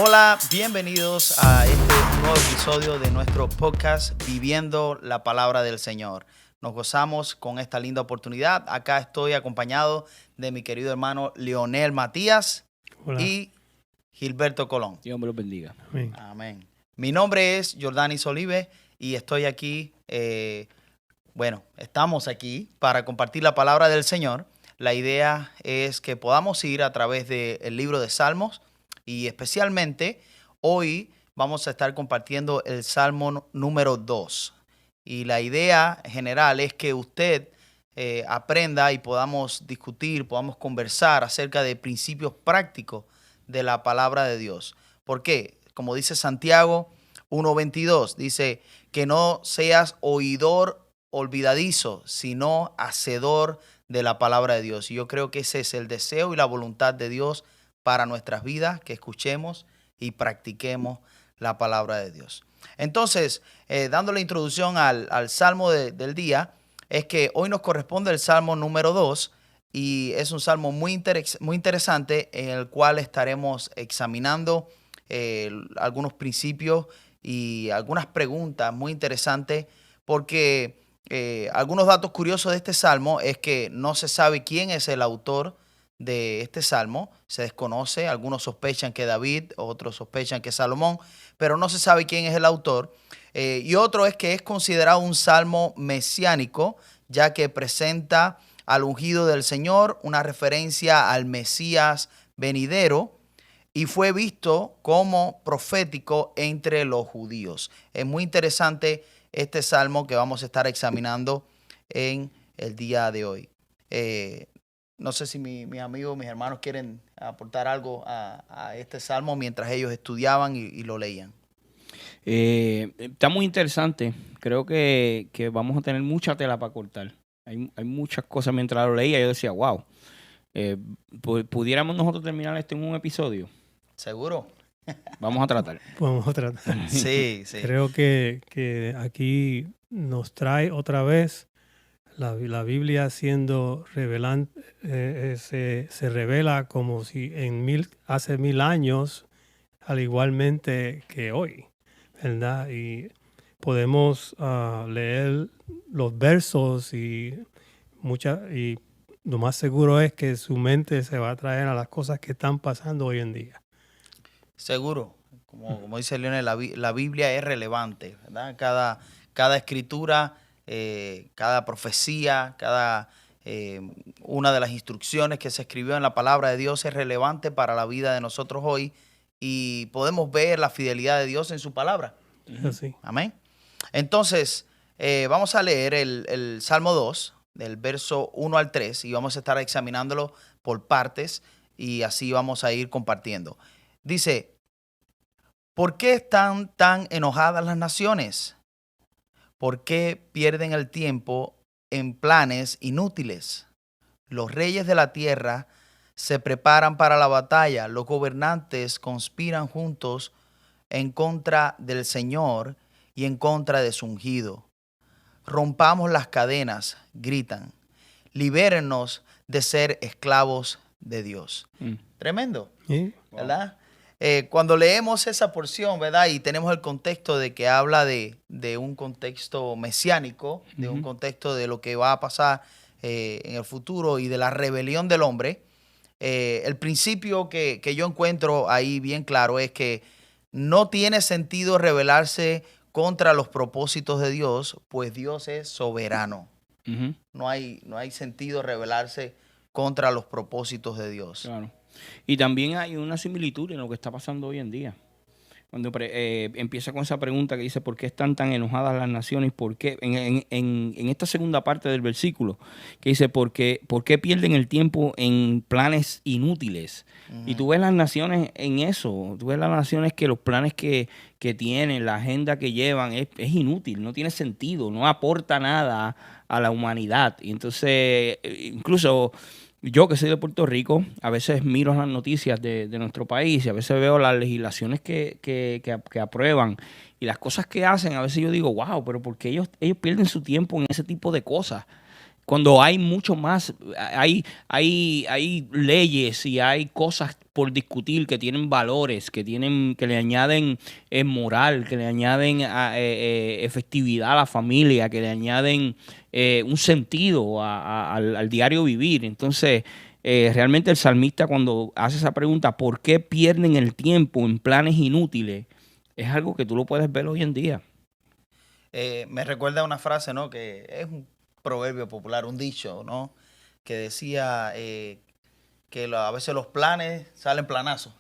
Hola, bienvenidos a este nuevo episodio de nuestro podcast Viviendo la Palabra del Señor. Nos gozamos con esta linda oportunidad. Acá estoy acompañado de mi querido hermano Leonel Matías. Hola. Y Gilberto Colón. Dios me lo bendiga. Amén. Amén. Mi nombre es Jordanis Olive y estoy aquí, estamos aquí para compartir la palabra del Señor. La idea es que podamos ir a través del libro de Salmos y especialmente hoy vamos a estar compartiendo el Salmo número 2. Y la idea general es que usted aprenda y podamos discutir, podamos conversar acerca de principios prácticos de la palabra de Dios. ¿Por qué? Como dice Santiago 1:22, dice que no seas oidor olvidadizo, sino hacedor de la palabra de Dios. Y yo creo que ese es el deseo y la voluntad de Dios para nuestras vidas, que escuchemos y practiquemos la palabra de Dios. Entonces, dando la introducción al salmo del día, es que hoy nos corresponde el salmo número 2 y es un salmo muy interesante en el cual estaremos examinando algunos principios y algunas preguntas muy interesantes porque algunos datos curiosos de este salmo es que no se sabe quién es el autor de este salmo, se desconoce, algunos sospechan que David, otros sospechan que Salomón, pero no se sabe quién es el autor. Y otro es que es considerado un salmo mesiánico, ya que presenta al ungido del Señor, una referencia al Mesías venidero, y fue visto como profético entre los judíos. Es muy interesante este salmo que vamos a estar examinando en el día de hoy. No sé si mis amigos, mis hermanos quieren aportar algo a este salmo mientras ellos estudiaban y lo leían. Está muy interesante. Creo que vamos a tener mucha tela para cortar. Hay muchas cosas mientras lo leía. Yo decía, wow, ¿pudiéramos nosotros terminar esto en un episodio? ¿Seguro? Vamos a tratar. Vamos a tratar. Sí, sí. Creo que aquí nos trae otra vez la Biblia siendo revelante, se revela como si hace 1000 años, al igualmente que hoy, ¿verdad? Y podemos leer los versos y lo más seguro es que su mente se va a traer a las cosas que están pasando hoy en día. Seguro. Como dice Leonel, la Biblia es relevante, ¿verdad? Cada escritura, cada profecía, cada una de las instrucciones que se escribió en la palabra de Dios es relevante para la vida de nosotros hoy y podemos ver la fidelidad de Dios en su palabra. Así. Amén. Entonces, vamos a leer el Salmo 2, del verso 1 al 3, y vamos a estar examinándolo por partes y así vamos a ir compartiendo. Dice, ¿por qué están tan enojadas las naciones? ¿Por qué pierden el tiempo en planes inútiles? Los reyes de la tierra se preparan para la batalla, los gobernantes conspiran juntos en contra del Señor y en contra de su ungido. Rompamos las cadenas, gritan, libérennos de ser esclavos de Dios. Tremendo, ¿Sí? ¿verdad? Cuando leemos esa porción, ¿verdad? Y tenemos el contexto de que habla de un contexto mesiánico, de un contexto de lo que va a pasar en el futuro y de la rebelión del hombre. El principio que yo encuentro ahí bien claro es que no tiene sentido rebelarse contra los propósitos de Dios, pues Dios es soberano. No hay sentido rebelarse contra los propósitos de Dios. Claro. Y también hay una similitud en lo que está pasando hoy en día. Cuando empieza con esa pregunta que dice, ¿por qué están tan enojadas las naciones? ¿Por qué? En esta segunda parte del versículo, que dice, ¿por qué pierden el tiempo en planes inútiles? Y tú ves las naciones en eso. Tú ves las naciones que los planes que tienen, la agenda que llevan, es inútil, no tiene sentido, no aporta nada a la humanidad. Y entonces, incluso yo que soy de Puerto Rico, a veces miro las noticias de nuestro país y a veces veo las legislaciones que aprueban y las cosas que hacen. A veces yo digo, wow, pero ¿por qué ellos pierden su tiempo en ese tipo de cosas? cuando hay mucho más, hay leyes y hay cosas por discutir que tienen valores, que le añaden moral, que le añaden efectividad a la familia, que le añaden un sentido al diario vivir. Entonces, realmente el salmista, cuando hace esa pregunta, ¿por qué pierden el tiempo en planes inútiles? Es algo que tú lo puedes ver hoy en día. Me recuerda una frase, ¿no? Que es un proverbio popular, un dicho, ¿no? Que decía que a veces los planes salen planazos.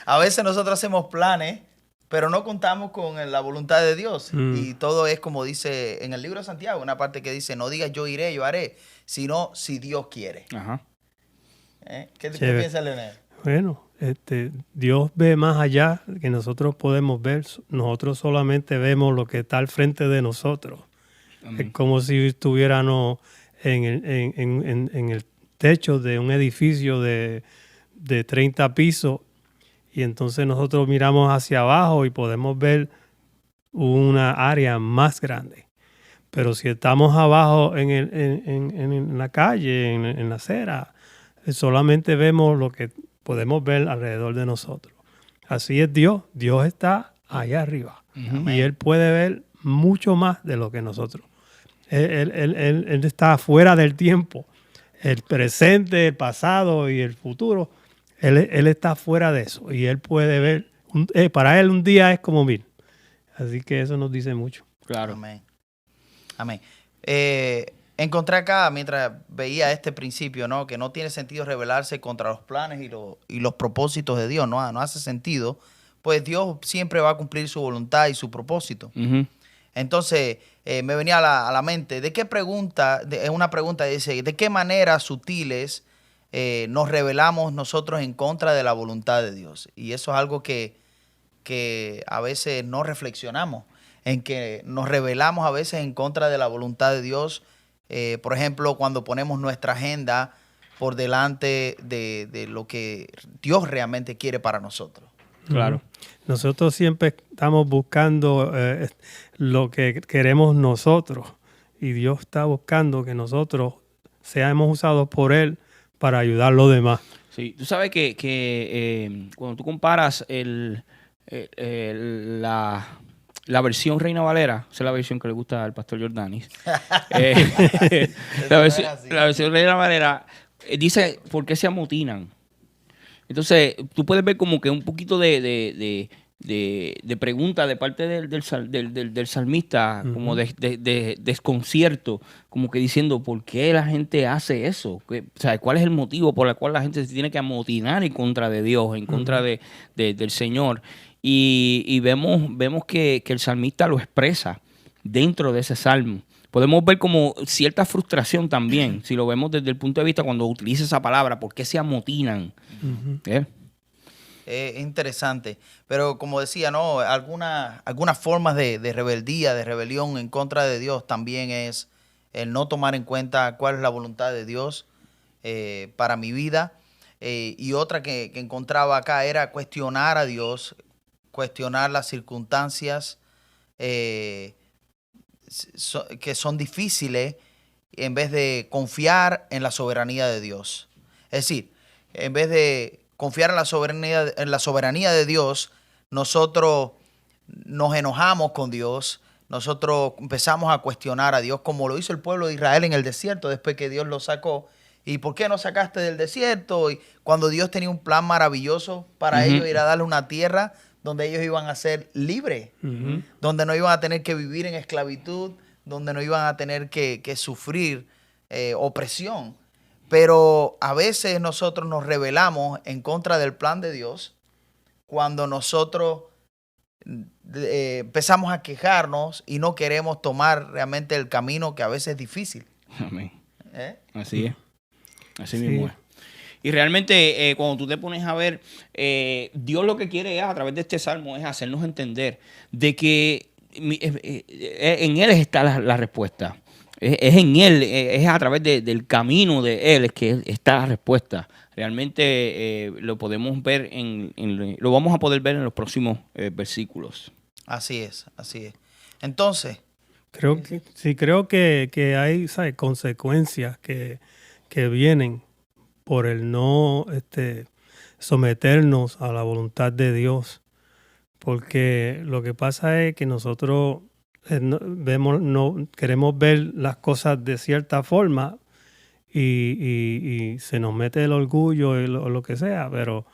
A veces nosotros hacemos planes, pero no contamos con la voluntad de Dios. Y todo es como dice en el libro de Santiago, una parte que dice, no digas yo iré, yo haré, sino si Dios quiere. Ajá. ¿Qué piensa Leonel? Bueno, Dios ve más allá que nosotros podemos ver. Nosotros solamente vemos lo que está al frente de nosotros. Es como si estuviéramos en el techo de un edificio de 30 pisos y entonces nosotros miramos hacia abajo y podemos ver una área más grande. Pero si estamos abajo en la calle, en la acera, solamente vemos lo que podemos ver alrededor de nosotros. Así es Dios. Dios está allá arriba. Y Él puede ver mucho más de lo que nosotros. Él está fuera del tiempo. El presente, el pasado y el futuro, Él está fuera de eso. Y Él puede ver. Para Él un día es como 1000. Así que eso nos dice mucho. Claro. Amén. Amén. Encontré acá, mientras veía este principio, ¿no? Que no tiene sentido rebelarse contra los planes y los propósitos de Dios. No hace sentido. Pues Dios siempre va a cumplir su voluntad y su propósito. Entonces, me venía a la mente, ¿de qué pregunta? Es una pregunta, dice, ¿de qué maneras sutiles nos rebelamos nosotros en contra de la voluntad de Dios? Y eso es algo que a veces no reflexionamos, en que nos rebelamos a veces en contra de la voluntad de Dios. Por ejemplo, cuando ponemos nuestra agenda por delante de lo que Dios realmente quiere para nosotros. Claro. Nosotros siempre estamos buscando lo que queremos nosotros y Dios está buscando que nosotros seamos usados por Él para ayudar a los demás. Sí, tú sabes que cuando tú comparas la versión Reina Valera, esa es la versión que le gusta al pastor Jordanis, la versión Reina Valera dice por qué se amotinan. Entonces, tú puedes ver como que un poquito de pregunta de parte del salmista, como de desconcierto, como que diciendo, ¿por qué la gente hace eso? O sea, ¿cuál es el motivo por el cual la gente se tiene que amotinar en contra de Dios, en contra del Señor? Y vemos que el salmista lo expresa dentro de ese salmo. Podemos ver como cierta frustración también, si lo vemos desde el punto de vista cuando utiliza esa palabra, ¿por qué se amotinan? Interesante, pero como decía, ¿no? Algunas formas de rebeldía, de rebelión en contra de Dios también es el no tomar en cuenta cuál es la voluntad de Dios para mi vida. Y otra que encontraba acá era cuestionar a Dios, cuestionar las circunstancias que son difíciles en vez de confiar en la soberanía de Dios. Es decir, en vez de confiar en la soberanía de Dios, nosotros nos enojamos con Dios, nosotros empezamos a cuestionar a Dios, como lo hizo el pueblo de Israel en el desierto después que Dios lo sacó. ¿Y por qué no sacaste del desierto? Y cuando Dios tenía un plan maravilloso para ellos, ir a darle una tierra donde ellos iban a ser libres, donde no iban a tener que vivir en esclavitud, donde no iban a tener que sufrir opresión. Pero a veces nosotros nos rebelamos en contra del plan de Dios cuando nosotros empezamos a quejarnos y no queremos tomar realmente el camino que a veces es difícil. Amén. Así es. Así mismo es. Y realmente cuando tú te pones a ver, Dios lo que quiere es, a través de este salmo, es hacernos entender de que en Él está la respuesta. Es en Él, es a través del camino de Él es que está la respuesta. Realmente lo podemos ver, lo vamos a poder ver en los próximos versículos. Así es, así es. Entonces, Creo que hay, ¿sabes?, consecuencias que vienen por el no someternos a la voluntad de Dios. Porque lo que pasa es que nosotros no queremos ver las cosas de cierta forma y se nos mete el orgullo y lo que sea, pero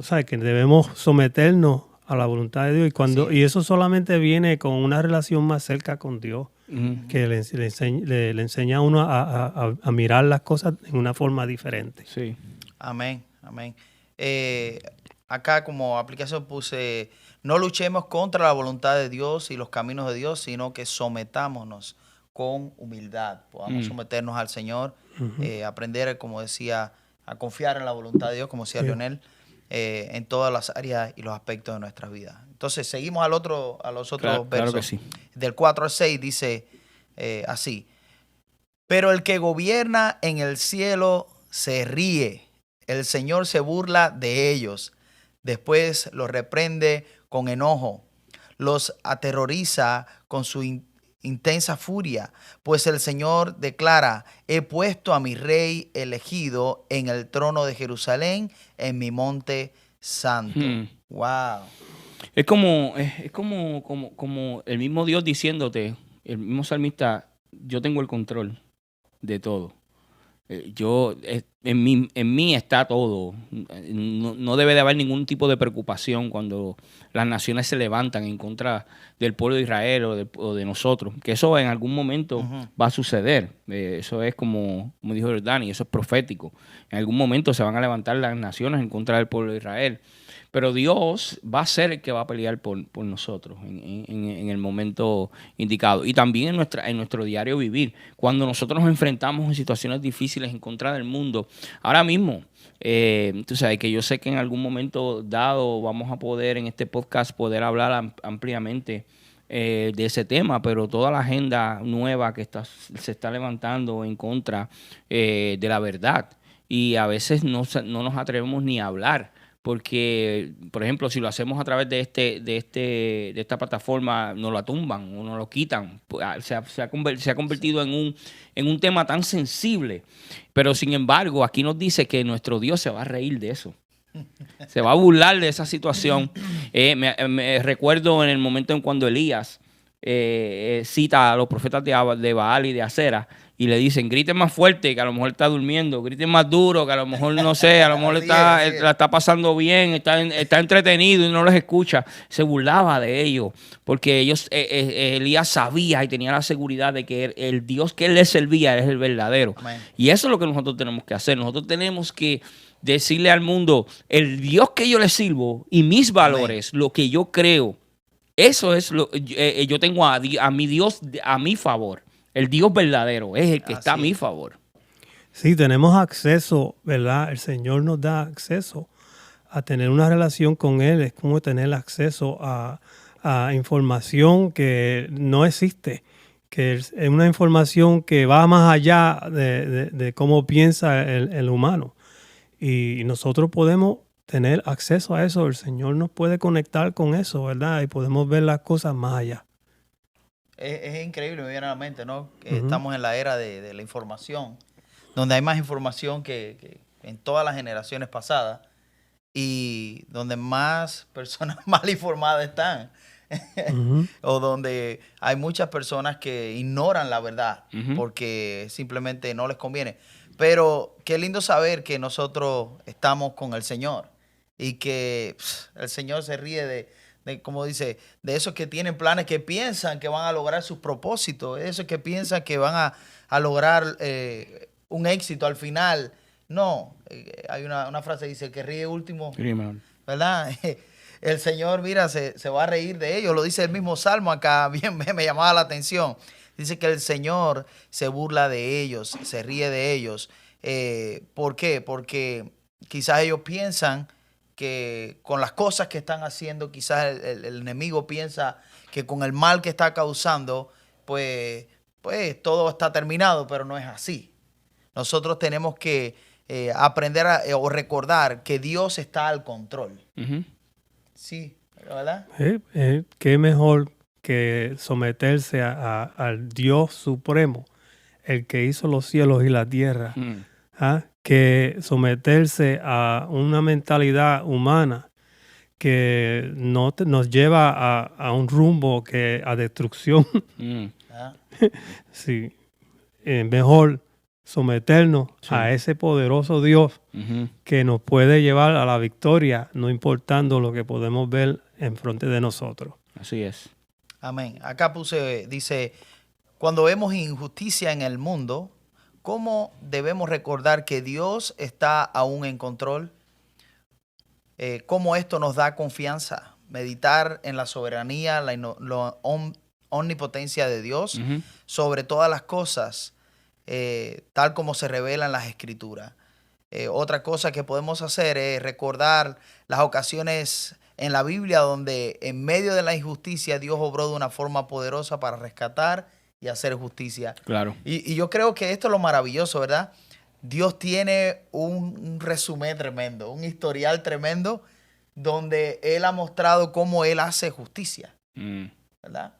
¿sabes?, que debemos someternos a la voluntad de Dios y eso solamente viene con una relación más cerca con Dios, que le enseña a uno a mirar las cosas en una forma diferente. Sí. Amén, amén. Acá como aplicación puse, no luchemos contra la voluntad de Dios y los caminos de Dios, sino que sometámonos con humildad. Podamos someternos al Señor, aprender, como decía, a confiar en la voluntad de Dios, como decía Leonel, en todas las áreas y los aspectos de nuestras vidas. Entonces, seguimos a los otros versos. Claro que sí. Del 4 al 6 dice así: pero el que gobierna en el cielo se ríe, el Señor se burla de ellos. Después los reprende con enojo, los aterroriza con su intensa furia, pues el Señor declara: he puesto a mi rey elegido en el trono de Jerusalén, en mi monte santo. Wow. Es como el mismo Dios diciéndote, el mismo salmista: yo tengo el control de todo. En mí está todo. No debe de haber ningún tipo de preocupación cuando las naciones se levantan en contra del pueblo de Israel o de nosotros. Que eso en algún momento va a suceder. Eso es como dijo Dani, eso es profético. En algún momento se van a levantar las naciones en contra del pueblo de Israel. Pero Dios va a ser el que va a pelear por nosotros en el momento indicado. Y también en nuestro diario vivir. Cuando nosotros nos enfrentamos en situaciones difíciles en contra del mundo. Ahora mismo, tú sabes que yo sé que en algún momento dado vamos a poder en este podcast poder hablar ampliamente de ese tema. Pero toda la agenda nueva que se está levantando en contra de la verdad. Y a veces no nos atrevemos ni a hablar. Porque, por ejemplo, si lo hacemos a través de esta plataforma, nos la tumban o nos lo quitan. Se ha convertido en un tema tan sensible. Pero, sin embargo, aquí nos dice que nuestro Dios se va a reír de eso. Se va a burlar de esa situación. Me recuerdo en el momento en cuando Elías cita a los profetas de Baal y de Acera y le dicen: griten más fuerte, que a lo mejor está durmiendo, griten más duro, que a lo mejor no sé, a lo mejor la está pasando bien, está entretenido y no los escucha. Se burlaba de ellos porque Elías sabía y tenía la seguridad de que el Dios que él le servía es el verdadero. Amén. Y eso es lo que nosotros tenemos que hacer. Nosotros tenemos que decirle al mundo: el Dios que yo le sirvo y mis valores, amén, lo que yo creo, eso es yo tengo a mi Dios a mi favor. El Dios verdadero es el que está a mi favor. Sí, tenemos acceso, ¿verdad? El Señor nos da acceso a tener una relación con Él. Es como tener acceso a información que no existe, que es una información que va más allá de cómo piensa el humano. Y nosotros podemos tener acceso a eso. El Señor nos puede conectar con eso, ¿verdad? Y podemos ver las cosas más allá. Es increíble, me viene a la mente, ¿no? Que estamos en la era de la información, donde hay más información que en todas las generaciones pasadas y donde más personas mal informadas están. O donde hay muchas personas que ignoran la verdad porque simplemente no les conviene. Pero qué lindo saber que nosotros estamos con el Señor y que el Señor se ríe de, como dice, de esos que tienen planes, que piensan que van a lograr sus propósitos, esos que piensan que van a lograr un éxito al final. No, hay una frase que dice: que ríe último, ¿verdad? El Señor, mira, se va a reír de ellos. Lo dice el mismo Salmo acá, bien me llamaba la atención. Dice que el Señor se burla de ellos, se ríe de ellos. ¿Por qué? Porque quizás ellos piensan que con las cosas que están haciendo, quizás el enemigo piensa que con el mal que está causando, pues todo está terminado, pero no es así. Nosotros tenemos que aprender o recordar que Dios está al control. Sí, ¿verdad? Qué mejor que someterse al Dios supremo, el que hizo los cielos y la tierra, que someterse a una mentalidad humana que nos lleva a un rumbo a destrucción. Sí. Mejor someternos a ese poderoso Dios que nos puede llevar a la victoria, no importando lo que podemos ver enfrente de nosotros. Así es. Amén. Acá dice, cuando vemos injusticia en el mundo, ¿cómo debemos recordar que Dios está aún en control? ¿Cómo esto nos da confianza? Meditar en la soberanía, la omnipotencia de Dios sobre todas las cosas, tal como se revela en las Escrituras. Otra cosa que podemos hacer es recordar las ocasiones en la Biblia donde en medio de la injusticia Dios obró de una forma poderosa para rescatar y hacer justicia. Claro. Y yo creo que esto es lo maravilloso, ¿verdad? Dios tiene un resumen tremendo, un historial tremendo donde Él ha mostrado cómo Él hace justicia, ¿verdad?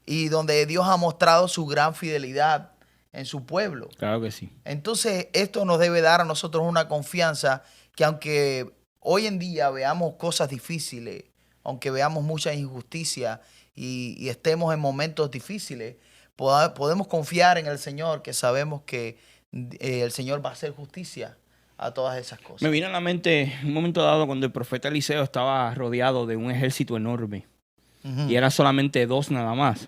Y donde Dios ha mostrado su gran fidelidad en su pueblo. Claro que sí. Entonces, esto nos debe dar a nosotros una confianza que aunque hoy en día veamos cosas difíciles, aunque veamos mucha injusticia y estemos en momentos difíciles, podemos confiar en el Señor, que sabemos que el Señor va a hacer justicia a todas esas cosas. Me vino a la mente un momento dado cuando el profeta Eliseo estaba rodeado de un ejército enorme y era solamente 2 nada más.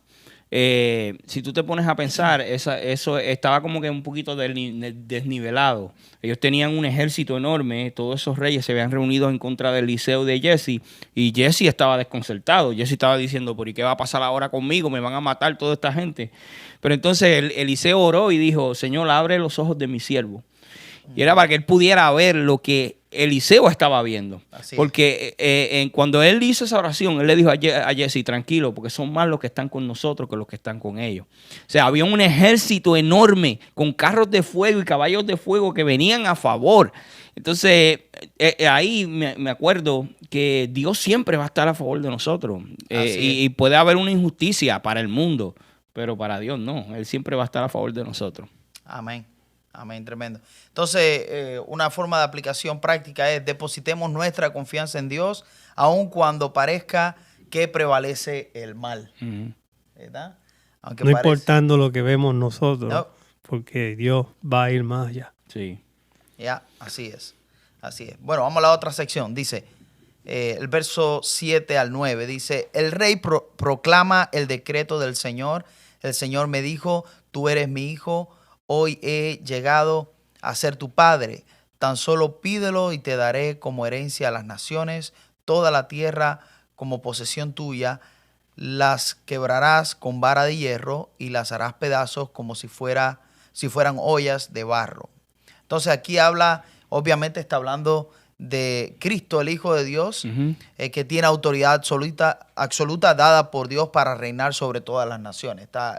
Si tú te pones a pensar, eso estaba como que un poquito desnivelado. Ellos tenían un ejército enorme, todos esos reyes se habían reunido en contra de Eliseo y de Jesse, y Jesse estaba desconcertado. Jesse estaba diciendo, ¿por qué va a pasar ahora conmigo? Me van a matar toda esta gente. Pero entonces Eliseo oró y dijo, Señor, abre los ojos de mi siervo. Y era para que él pudiera ver lo que Eliseo estaba viendo. Porque cuando él hizo esa oración, él le dijo a Jesse, tranquilo, porque son más los que están con nosotros que los que están con ellos. O sea, había un ejército enorme con carros de fuego y caballos de fuego que venían a favor. Entonces, ahí me acuerdo que Dios siempre va a estar a favor de nosotros. Y puede haber una injusticia para el mundo, pero para Dios no. Él siempre va a estar a favor de nosotros. Amén. Amén, tremendo. Entonces, una forma de aplicación práctica es depositemos nuestra confianza en Dios, aun cuando parezca que prevalece el mal. ¿Verdad? Aunque no importando lo que vemos nosotros, porque Dios va a ir más allá. Sí. Ya, así es. Así es. Bueno, vamos a la otra sección. Dice, el verso 7 al 9, dice, el rey proclama el decreto del Señor. El Señor me dijo, tú eres mi hijo, hoy he llegado a ser tu padre. Tan solo pídelo y te daré como herencia a las naciones, toda la tierra como posesión tuya. Las quebrarás con vara de hierro y las harás pedazos como si fueran ollas de barro. Entonces aquí obviamente está hablando de Cristo, el Hijo de Dios, que tiene autoridad absoluta dada por Dios para reinar sobre todas las naciones. Está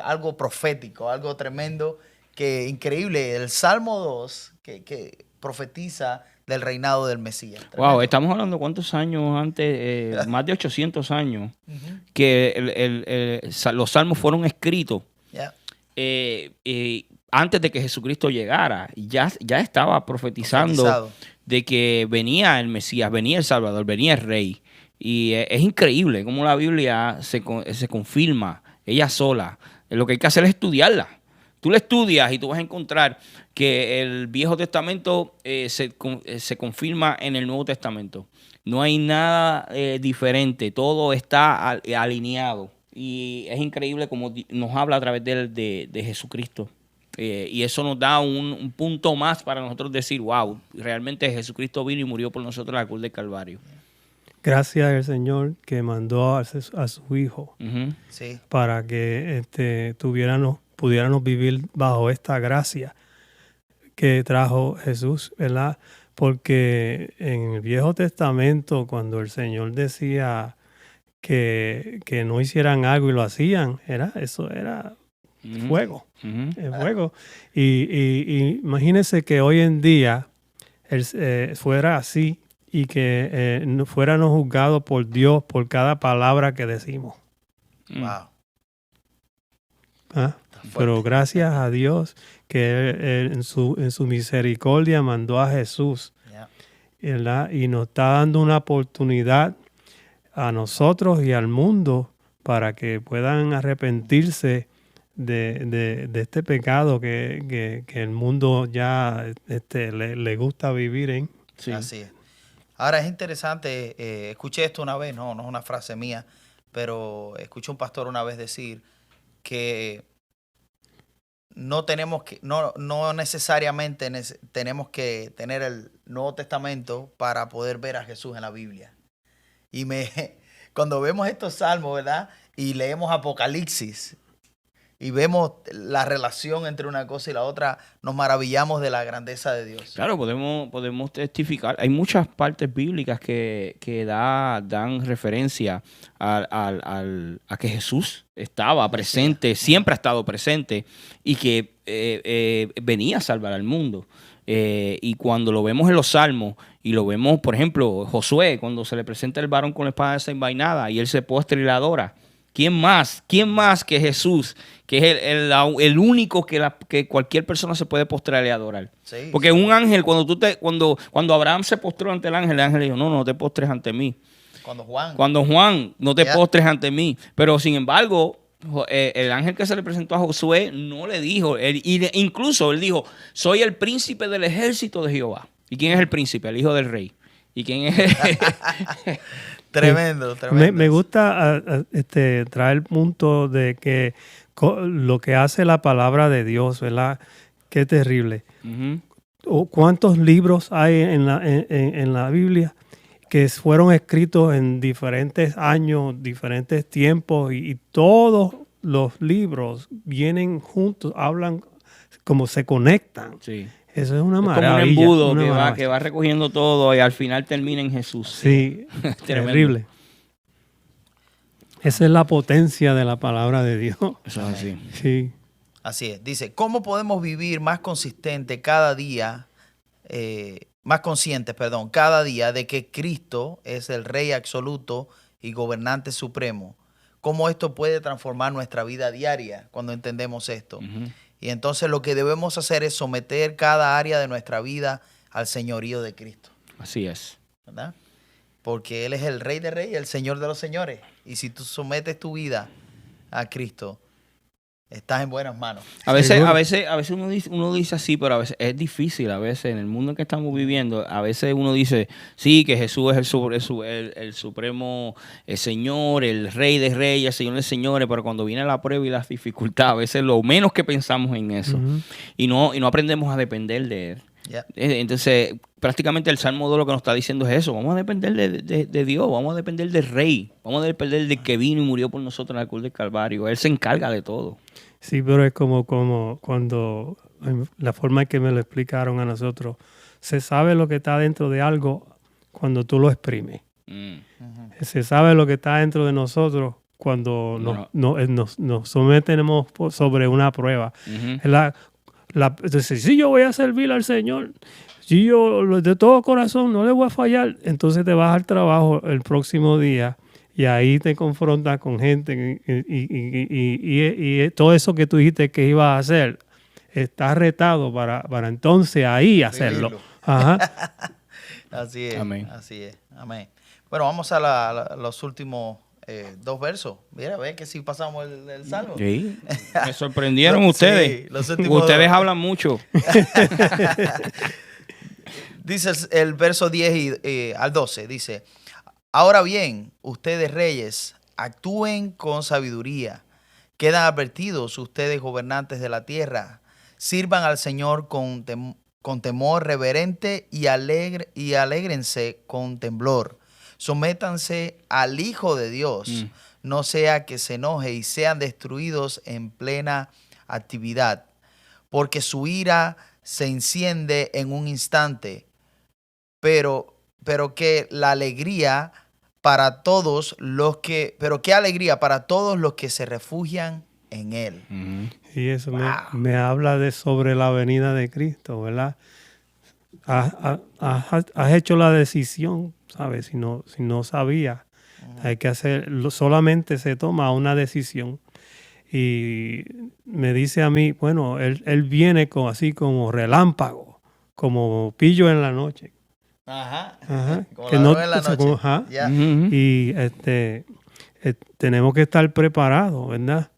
algo profético, algo tremendo, que increíble. El Salmo 2 que profetiza del reinado del Mesías. Tremendo. Wow, estamos hablando cuántos años antes, más de 800 años, que los salmos fueron escritos. Antes de que Jesucristo llegara, ya estaba profetizando de que venía el Mesías, venía el Salvador, venía el Rey. Y es increíble cómo la Biblia se confirma ella sola. Lo que hay que hacer es estudiarla. Tú la estudias y tú vas a encontrar que el Viejo Testamento se confirma en el Nuevo Testamento. No hay nada diferente, todo está alineado. Y es increíble como nos habla a través de Jesucristo. Y eso nos da un punto más para nosotros decir, wow, realmente Jesucristo vino y murió por nosotros en la cruz del Calvario. Gracias al Señor que mandó a su Hijo para que pudiéramos vivir bajo esta gracia que trajo Jesús, ¿verdad? Porque en el Viejo Testamento, cuando el Señor decía que no hicieran algo y lo hacían, eso era fuego. Fuego. Y imagínense que hoy en día fuera así y que no fuéramos juzgados por Dios por cada palabra que decimos. Wow. ¿Ah? Pero gracias a Dios que Él en su misericordia mandó a Jesús, Yeah. ¿verdad? Y nos está dando una oportunidad a nosotros y al mundo para que puedan arrepentirse de este pecado que el mundo ya le gusta vivir en. Sí. Así es. Ahora es interesante, escuché esto una vez, no es una frase mía, pero escuché un pastor una vez decir que no tenemos que, no necesariamente tenemos que tener el Nuevo Testamento para poder ver a Jesús en la Biblia. Y cuando vemos estos salmos, ¿verdad? Y leemos Apocalipsis y vemos la relación entre una cosa y la otra, nos maravillamos de la grandeza de Dios. Claro, podemos testificar. Hay muchas partes bíblicas que dan referencia a que Jesús estaba presente, siempre ha estado presente y que venía a salvar al mundo. Y cuando lo vemos en los salmos y lo vemos, por ejemplo, Josué, cuando se le presenta el varón con la espada desenvainada y él se postra y la adora. ¿Quién más que Jesús? Que es el único que cualquier persona se puede postrar y adorar. Sí, Porque sí. un ángel, cuando Abraham se postró ante el ángel le dijo, no te postres ante mí. Cuando Juan, No te Yeah. postres ante mí. Pero sin embargo, el ángel que se le presentó a Josué no le dijo, incluso él dijo, soy el príncipe del ejército de Jehová. ¿Y quién es el príncipe? El hijo del rey. ¿Y quién es? tremendo. Me gusta traer el punto de que lo que hace la palabra de Dios, ¿verdad? Qué terrible. Ujú. ¿Cuántos libros hay en la Biblia que fueron escritos en diferentes años, diferentes tiempos y todos los libros vienen juntos, hablan como se conectan? Sí. Eso es una Es como un maravilla. embudo una que maravilla. va recogiendo todo y al final termina en Jesús. Sí, Tremendo. terrible. Esa es la potencia de la palabra de Dios. Eso es así. Sí. Así es. Dice, ¿cómo podemos vivir más consistente cada día, cada día de que Cristo es el Rey absoluto y gobernante supremo? ¿Cómo esto puede transformar nuestra vida diaria cuando entendemos esto? Ujú. Y entonces lo que debemos hacer es someter cada área de nuestra vida al señorío de Cristo, Así es. ¿verdad? Porque Él es el Rey de Reyes, el Señor de los Señores. Y si tú sometes tu vida a Cristo, estás en buenas manos. A veces Seguro. uno dice así, pero a veces es difícil. A veces en el mundo en que estamos viviendo, a veces uno dice, sí, que Jesús es el supremo Señor, el Rey de Reyes, el Señor de Señores, pero cuando viene la prueba y las dificultades, a veces lo menos que pensamos en eso. Ujú. Y no aprendemos a depender de Él. Ya. Entonces, prácticamente el Salmo 2 lo que nos está diciendo es eso. Vamos a depender de Dios, vamos a depender del Rey, vamos a depender del que vino y murió por nosotros en la cruz del Calvario. Él se encarga de todo. Sí, pero es como cuando la forma en que me lo explicaron a nosotros, se sabe lo que está dentro de algo cuando tú lo exprimes. Mm. Se sabe lo que está dentro de nosotros cuando nos sometemos sobre una prueba. Ujú. Entonces, si yo voy a servir al Señor, si yo de todo corazón no le voy a fallar, entonces te vas al trabajo el próximo día y ahí te confrontas con gente y todo eso que tú dijiste que ibas a hacer, estás retado para entonces ahí hacerlo. Vivirlo. Ajá. Así es. Amén. Así es. Amén. Bueno, vamos a los últimos dos versos. Mira, ve que si pasamos el salmo. Sí. Me sorprendieron Sí, ustedes. los últimos Ustedes dos. hablan mucho. Dice el verso 10 al 12, dice, ahora bien, ustedes reyes, actúen con sabiduría, quedan advertidos ustedes gobernantes de la tierra, sirvan al Señor con temor reverente y alégrense con temblor, sométanse al Hijo de Dios, no sea que se enoje y sean destruidos en plena actividad, porque su ira se enciende en un instante, pero que la alegría para todos los que, pero qué alegría para todos los que se refugian en Él. Ujú. Y eso Wow. me habla sobre la venida de Cristo, ¿verdad? has hecho la decisión, ¿sabes? Si no sabías, hay que solamente se toma una decisión. Y me dice a mí, bueno, él viene así como relámpago, como pillo en la noche. Ajá. Como Que ladrón en la noche. Yeah. Y tenemos que estar preparados, ¿verdad?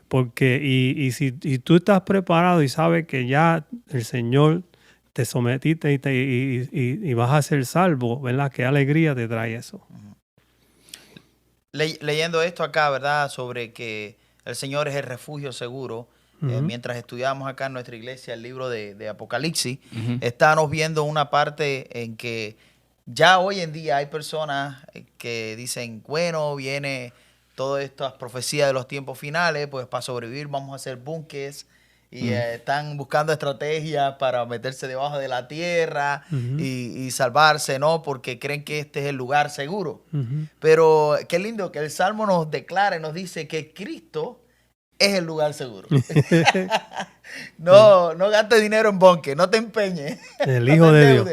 Porque y si tú estás preparado y sabes que ya el Señor te sometiste y vas a ser salvo, ¿verdad? Qué alegría te trae eso. Leyendo esto acá, ¿verdad? Sobre que el Señor es el refugio seguro. Mientras estudiamos acá en nuestra iglesia el libro de Apocalipsis, estábamos viendo una parte en que ya hoy en día hay personas que dicen, bueno, viene todas estas profecías de los tiempos finales, pues para sobrevivir vamos a hacer búnkeres y están buscando estrategias para meterse debajo de la tierra y salvarse, ¿no? Porque creen que este es el lugar seguro. Pero qué lindo que el Salmo nos declara y nos dice que Cristo es el lugar seguro. No gastes dinero en bonque, no te empeñes. El Hijo de Dios.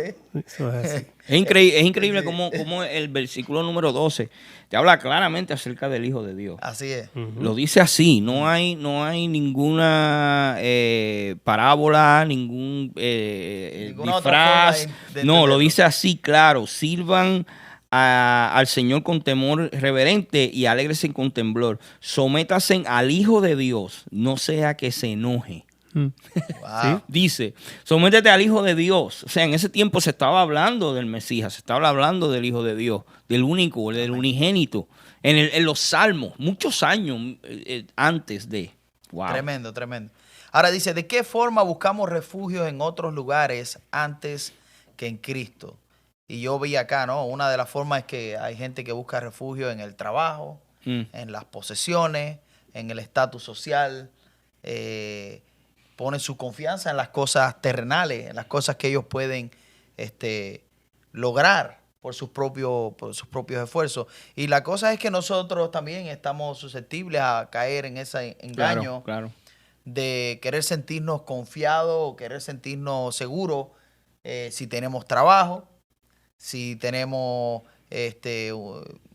Eso es así. Es increíble cómo el versículo número 12 te habla claramente acerca del Hijo de Dios. Así es. Lo dice así, no hay ninguna parábola, ningún disfraz. No, lo dice así, claro. Sirvan al Señor con temor reverente y alégrese con temblor. Sométasen al Hijo de Dios, no sea que se enoje. Wow. ¿Sí? Dice, sométete al Hijo de Dios. O sea, en ese tiempo se estaba hablando del Mesías, se estaba hablando del Hijo de Dios, del único, del unigénito. En los Salmos, muchos años antes de. Wow. Tremendo, tremendo. Ahora dice, ¿de qué forma buscamos refugios en otros lugares antes que en Cristo? Y yo vi acá, ¿no? Una de las formas es que hay gente que busca refugio en el trabajo, en las posesiones, en el estatus social, ponen su confianza en las cosas terrenales, en las cosas que ellos pueden lograr por sus propios esfuerzos. Y la cosa es que nosotros también estamos susceptibles a caer en ese engaño de querer sentirnos confiados o querer sentirnos seguros si tenemos trabajo, si tenemos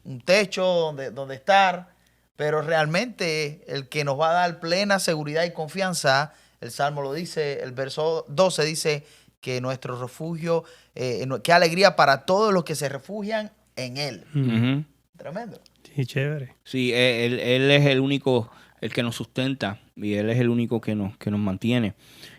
un techo donde estar, pero realmente el que nos va a dar plena seguridad y confianza, el Salmo lo dice, el verso 12 dice que nuestro refugio, qué alegría para todos los que se refugian en Él. Tremendo. Sí, chévere. Sí, él es el único, el que nos sustenta y Él es el único que nos mantiene.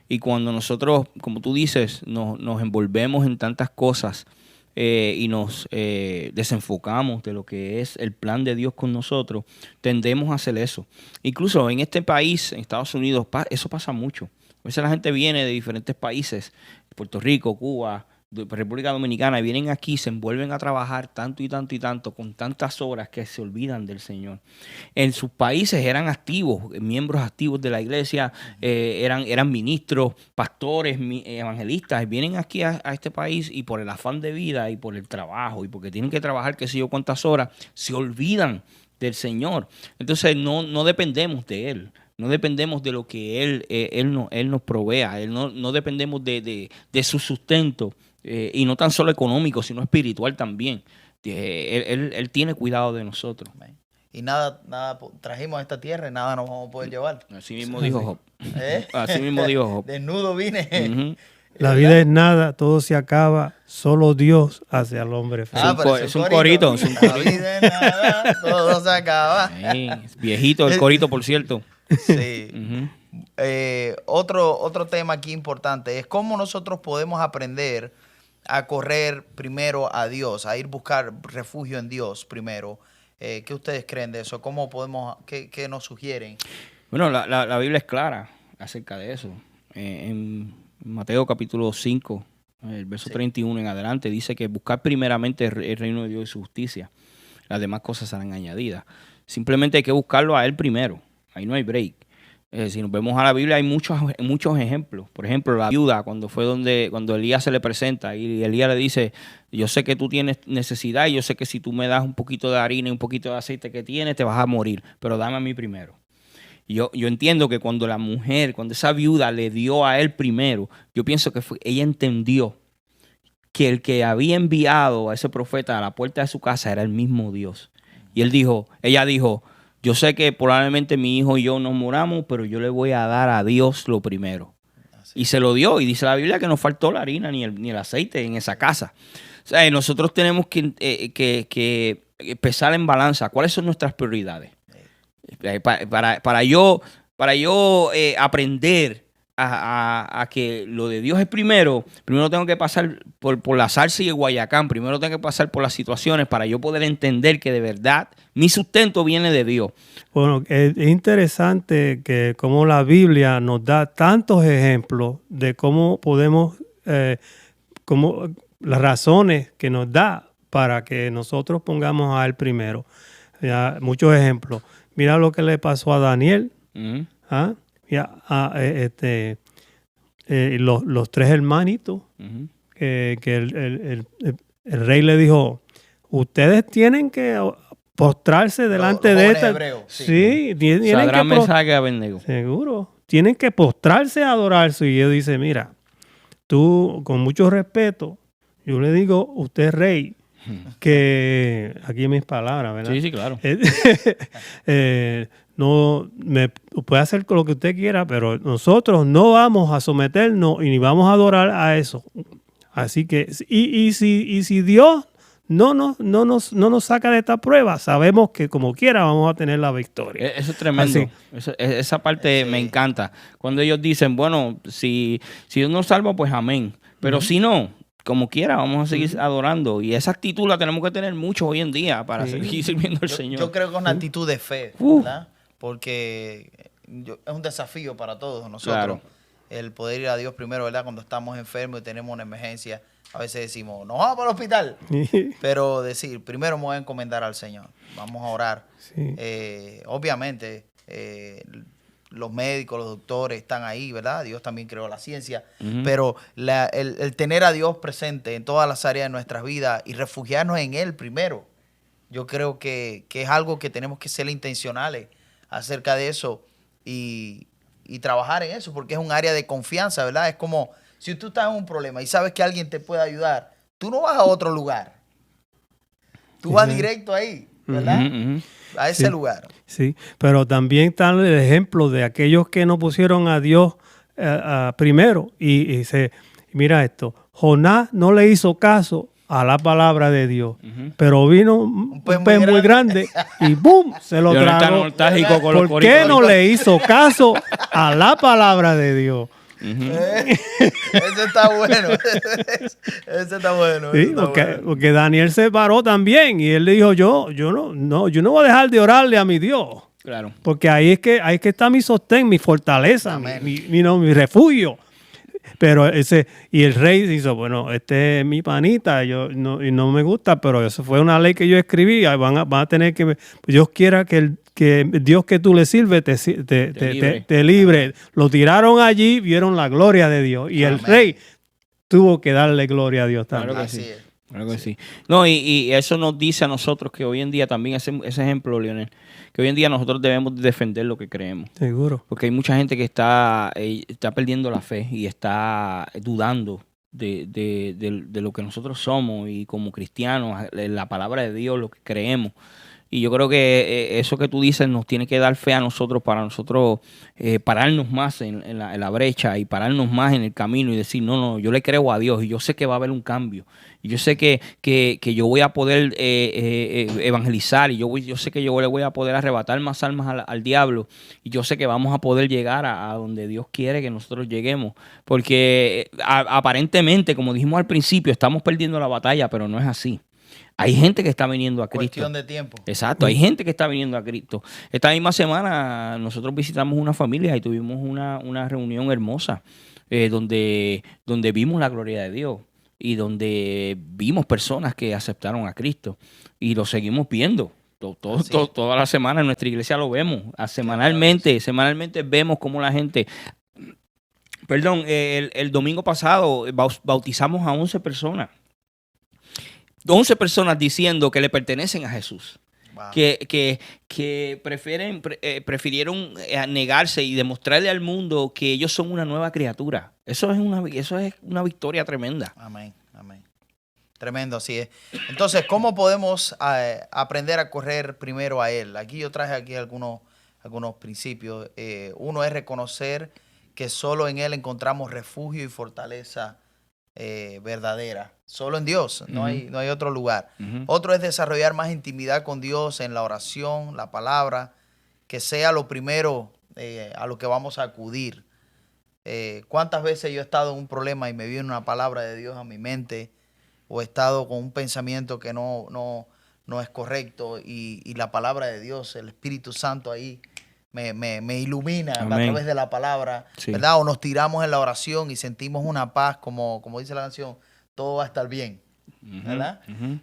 Y cuando nosotros, como tú dices, nos envolvemos en tantas cosas y nos desenfocamos de lo que es el plan de Dios con nosotros, tendemos a hacer eso. Incluso en este país, en Estados Unidos, eso pasa mucho. A veces la gente viene de diferentes países, Puerto Rico, Cuba, República Dominicana, y vienen aquí, se envuelven a trabajar tanto y tanto y tanto, con tantas horas que se olvidan del Señor. En sus países eran activos, miembros activos de la iglesia, eran ministros, pastores, evangelistas, y vienen aquí a este país y por el afán de vida y por el trabajo y porque tienen que trabajar qué sé yo cuántas horas, se olvidan del Señor. Entonces no dependemos de Él. No dependemos de lo que Él nos provea. No dependemos de su sustento. Y no tan solo económico, sino espiritual también. Él tiene cuidado de nosotros. Y nada trajimos a esta tierra y nada nos vamos a poder llevar. Así mismo dijo Job. Así mismo dijo Job. Desnudo vine. La vida es nada, todo se acaba, solo Dios hace al hombre feliz. Es un corito. La vida es nada, todo se acaba. Viejito el corito, por cierto. Sí. Otro tema aquí importante es cómo nosotros podemos aprender a correr primero a Dios, a ir a buscar refugio en Dios primero. ¿Qué ustedes creen de eso? ¿Cómo podemos, qué nos sugieren? Bueno, la Biblia es clara acerca de eso. En Mateo capítulo 5, el verso 31 en adelante, dice que buscar primeramente el reino de Dios y su justicia. Las demás cosas serán añadidas. Simplemente hay que buscarlo a Él primero. Ahí no hay break. Si nos vemos a la Biblia hay muchos ejemplos. Por ejemplo, la viuda, cuando Elías se le presenta y Elías le dice, yo sé que tú tienes necesidad y yo sé que si tú me das un poquito de harina y un poquito de aceite que tienes, te vas a morir, pero dame a mí primero. Yo entiendo que cuando esa viuda le dio a él primero, yo pienso que ella entendió que el que había enviado a ese profeta a la puerta de su casa era el mismo Dios. Y ella dijo, yo sé que probablemente mi hijo y yo nos moramos, pero yo le voy a dar a Dios lo primero. Y se lo dio. Y dice la Biblia que no faltó la harina ni el aceite en esa casa. O sea, nosotros tenemos que pesar en balanza cuáles son nuestras prioridades. Para yo aprender a que lo de Dios es primero tengo que pasar por la salsa y el Guayacán, primero tengo que pasar por las situaciones para yo poder entender que de verdad mi sustento viene de Dios. Bueno, es interesante que como la Biblia nos da tantos ejemplos de cómo podemos, como las razones que nos da para que nosotros pongamos a Él primero. Ya, muchos ejemplos. Mira lo que le pasó a Daniel. ¿Ah? Los tres hermanitos, que el rey le dijo, ustedes tienen que postrarse delante de esta. Sí, tienen Sadrach, Mesach y Abednego. Seguro. Tienen que postrarse a adorarse. Y él dice, mira, tú, con mucho respeto, yo le digo, usted rey, que aquí mis palabras, ¿verdad? Sí, claro. No me puede hacer lo que usted quiera, pero nosotros no vamos a someternos y ni vamos a adorar a eso. Así que, y si Dios no nos saca de esta prueba, sabemos que como quiera vamos a tener la victoria. Eso es tremendo. Esa parte me encanta. Cuando ellos dicen, bueno, si Dios nos salva, pues amén. Pero si no, como quiera, vamos a seguir adorando. Y esa actitud la tenemos que tener mucho hoy en día para seguir sirviendo al Señor. Yo creo que es una actitud de fe, ¿verdad? Porque es un desafío para todos nosotros. Claro. El poder ir a Dios primero, ¿verdad? Cuando estamos enfermos y tenemos una emergencia, a veces decimos, no vamos para el hospital. Pero decir, primero me voy a encomendar al Señor. Vamos a orar. Sí. Obviamente, los médicos, los doctores están ahí, ¿verdad? Dios también creó la ciencia. Pero el tener a Dios presente en todas las áreas de nuestras vidas y refugiarnos en Él primero, yo creo que es algo que tenemos que ser intencionales acerca de eso y trabajar en eso, porque es un área de confianza, ¿verdad? Es como si tú estás en un problema y sabes que alguien te puede ayudar, tú no vas a otro lugar. Tú vas directo ahí, ¿verdad? A ese lugar. Sí, pero también está el ejemplo de aquellos que no pusieron a Dios primero. Y mira esto, Jonás no le hizo caso a la palabra de Dios, pero vino un pez muy grande y ¡boom! Se lo tragó. ¿Por qué no le hizo caso a la palabra de Dios? Ese está bueno. Ese está bueno. Sí, porque Daniel se paró también y él le dijo, yo no voy a dejar de orarle a mi Dios. Claro. Porque ahí es que está mi sostén, mi fortaleza, mi refugio. Pero y el rey dice, bueno, este es mi panita, y no me gusta, pero eso fue una ley que yo escribí, van a tener que, Dios quiera que Dios que tú le sirves te libre. Lo tiraron allí, vieron la gloria de Dios, y el rey tuvo que darle gloria a Dios también. Claro que sí. Claro que sí. No, y eso nos dice a nosotros que hoy en día también, ese ejemplo, Leonel, que hoy en día nosotros debemos defender lo que creemos. Seguro. Porque hay mucha gente que está perdiendo la fe y está dudando de lo que nosotros somos y como cristianos, la palabra de Dios, lo que creemos. Y yo creo que eso que tú dices nos tiene que dar fe a nosotros para nosotros pararnos más en la brecha y pararnos más en el camino y decir, no, yo le creo a Dios y yo sé que va a haber un cambio. Y yo sé que yo voy a poder evangelizar y yo sé que yo le voy a poder arrebatar más almas al diablo y yo sé que vamos a poder llegar a donde Dios quiere que nosotros lleguemos. Porque aparentemente, como dijimos al principio, estamos perdiendo la batalla, pero no es así. Hay gente que está viniendo a Cristo. Cuestión de tiempo. Exacto, hay gente que está viniendo a Cristo. Esta misma semana nosotros visitamos una familia y tuvimos una reunión hermosa donde vimos la gloria de Dios y donde vimos personas que aceptaron a Cristo y lo seguimos viendo. Toda la semana en nuestra iglesia lo vemos. Semanalmente vemos cómo la gente... Perdón, el domingo pasado bautizamos a 11 personas. 11 personas diciendo que le pertenecen a Jesús. Wow. Que prefirieron negarse y demostrarle al mundo que ellos son una nueva criatura. Eso es una victoria tremenda. Amén, amén. Tremendo, así es. Entonces, ¿cómo podemos aprender a correr primero a Él? Aquí yo traje aquí algunos principios. Uno es reconocer que solo en Él encontramos refugio y fortaleza verdadera. Solo en Dios, no hay otro lugar. Otro es desarrollar más intimidad con Dios en la oración, la palabra, que sea lo primero a lo que vamos a acudir. ¿Cuántas veces yo he estado en un problema y me viene una palabra de Dios a mi mente? O he estado con un pensamiento que no es correcto y la palabra de Dios, el Espíritu Santo ahí me ilumina a través de la palabra, sí, ¿verdad? O nos tiramos en la oración y sentimos una paz, como dice la canción, todo va a estar bien, ¿verdad?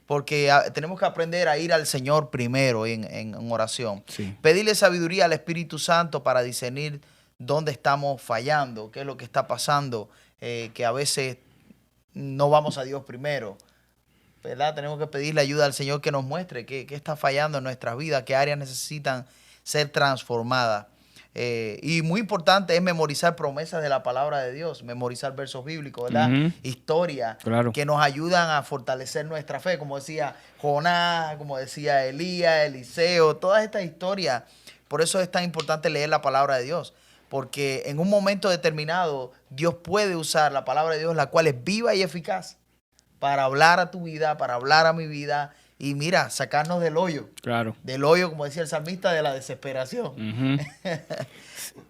Porque tenemos que aprender a ir al Señor primero en oración. Sí. Pedirle sabiduría al Espíritu Santo para discernir dónde estamos fallando, qué es lo que está pasando, que a veces no vamos a Dios primero, ¿verdad? Tenemos que pedirle ayuda al Señor que nos muestre qué está fallando en nuestras vidas, qué áreas necesitan ser transformadas. Y muy importante es memorizar promesas de la palabra de Dios, memorizar versos bíblicos, ¿verdad? Historias que nos ayudan a fortalecer nuestra fe, como decía Jonás, como decía Elías, Eliseo, todas estas historias. Por eso es tan importante leer la palabra de Dios, porque en un momento determinado Dios puede usar la palabra de Dios, la cual es viva y eficaz, para hablar a tu vida, para hablar a mi vida y mira, sacarnos del hoyo. Claro. Del hoyo, como decía el salmista, de la desesperación.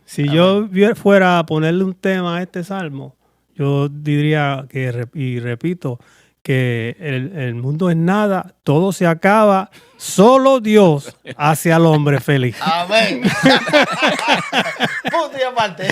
Si yo fuera a ponerle un tema a este salmo, yo diría que, y repito, que el mundo es nada, todo se acaba, solo Dios hace al hombre feliz. Amén. Punto y aparte.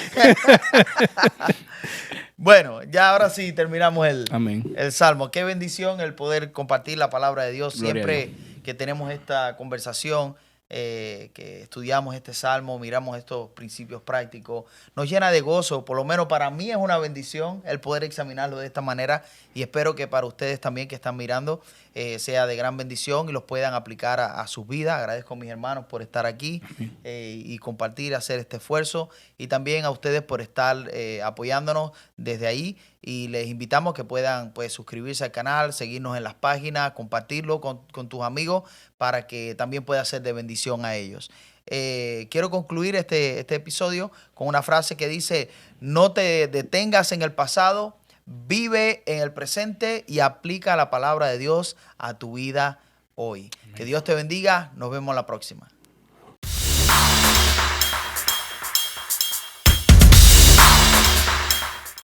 Bueno, ya ahora sí terminamos el salmo. Qué bendición el poder compartir la palabra de Dios. Gloria Siempre que tenemos esta conversación, que estudiamos este salmo, miramos estos principios prácticos, nos llena de gozo. Por lo menos para mí es una bendición el poder examinarlo de esta manera y espero que para ustedes también que están mirando sea de gran bendición y los puedan aplicar a sus vidas. Agradezco a mis hermanos por estar aquí y compartir, hacer este esfuerzo y también a ustedes por estar apoyándonos desde ahí. Y les invitamos que puedan pues suscribirse al canal, seguirnos en las páginas, compartirlo con tus amigos para que también pueda ser de bendición a ellos. Quiero concluir este episodio con una frase que dice: no te detengas en el pasado, vive en el presente y aplica la palabra de Dios a tu vida hoy. Amén. Que Dios te bendiga. Nos vemos la próxima.